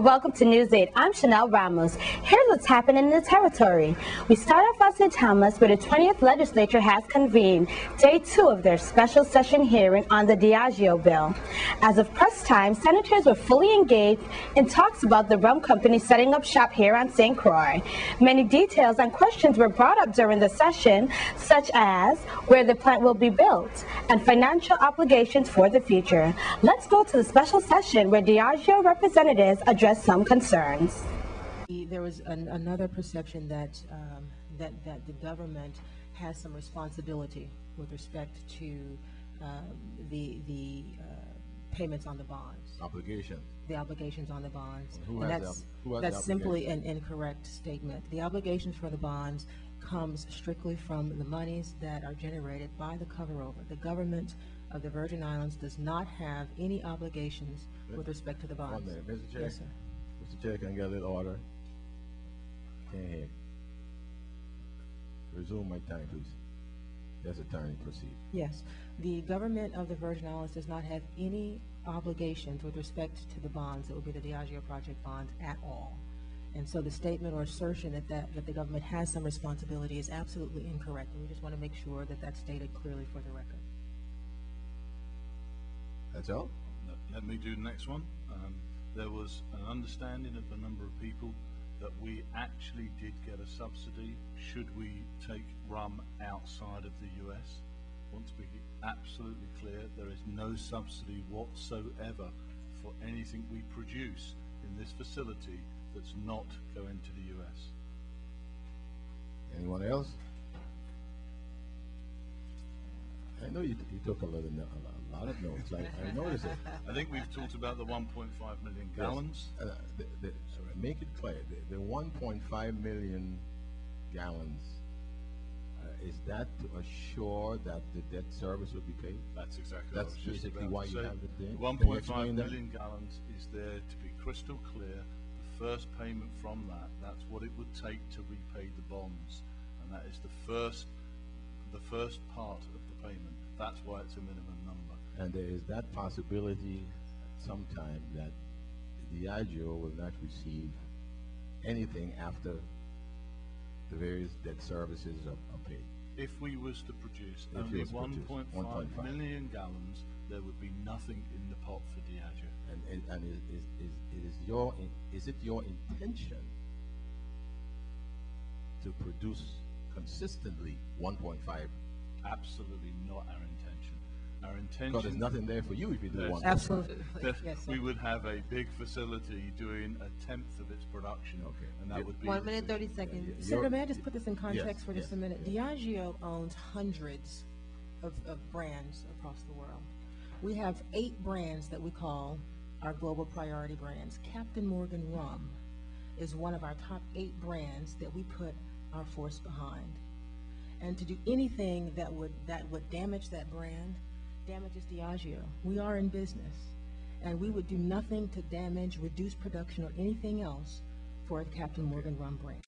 and welcome to News 8. I'm Chanel Ramos. Here's what's happening in the territory. We start off at St. Thomas, where the 20th legislature has convened day 2 of their special session hearing on the Diageo bill. As of press time, senators were fully engaged in talks about the rum company setting up shop here on St. Croix. Many details and questions were brought up during the session, such as where the plant will be built and financial obligations for the future. Let's go to the special session where Diageo representatives address some concerns. There was another perception that that the government has some responsibility with respect to the payments on the bonds. Obligations. The obligations on the bonds. And that's simply an incorrect statement. The obligations for the bonds comes strictly from the monies that are generated by the cover-over. The government of the Virgin Islands does not have any obligations with respect to the bonds. 1 minute, Mr. Chair. Yes, sir. Mr. Chair, can I get a little order? Can't hear. Resume my time, please. Yes, attorney, proceed. Yes. The government of the Virgin Islands does not have any obligations with respect to the bonds that would be the Diageo project bonds at all. And so the statement or assertion that the government has some responsibility is absolutely incorrect. And we just want to make sure that that's stated clearly for the record. That's all? Let me do the next one. There was an understanding of a number of people that we actually did get a subsidy should we take rum outside of the US. I want to be absolutely clear, there is no subsidy whatsoever for anything we produce in this facility that's not going to the US. Anyone else? I know you took a lot of notes. I noticed it. I think we've talked about the 1.5 million gallons. Yes. Make it clear, the 1.5 million gallons, is that to assure that the debt service will be paid? That's exactly That's what I was just basically about why to you say. have it there. 1.5 million gallons is there to be crystal clear. The first payment from that's what it would take to repay the bonds, and that is the first part of the payment. That's why it's a minimum number. And there is that possibility sometime that Diageo will not receive anything after the various debt services are paid. If we was to produce only 1.5 million gallons, there would be nothing in the pot for Diageo. And is it your intention to produce consistently 1.5? Absolutely not our intention. Our intention. Because there's nothing there for you if you do 1.5. Absolutely. Yes, we would have a big facility doing 1/10 of its production, and that would be 1 minute 30 seconds. Senator, may I just put this in context for just a minute? Diageo owns hundreds of brands across the world. We have 8 brands that we call our global priority brands. Captain Morgan Rum is one of our top 8 brands that we put our force behind. And to do anything that would damage that brand damages Diageo. We are in business, and we would do nothing to damage, reduce production, or anything else for the Captain Morgan Rum brand.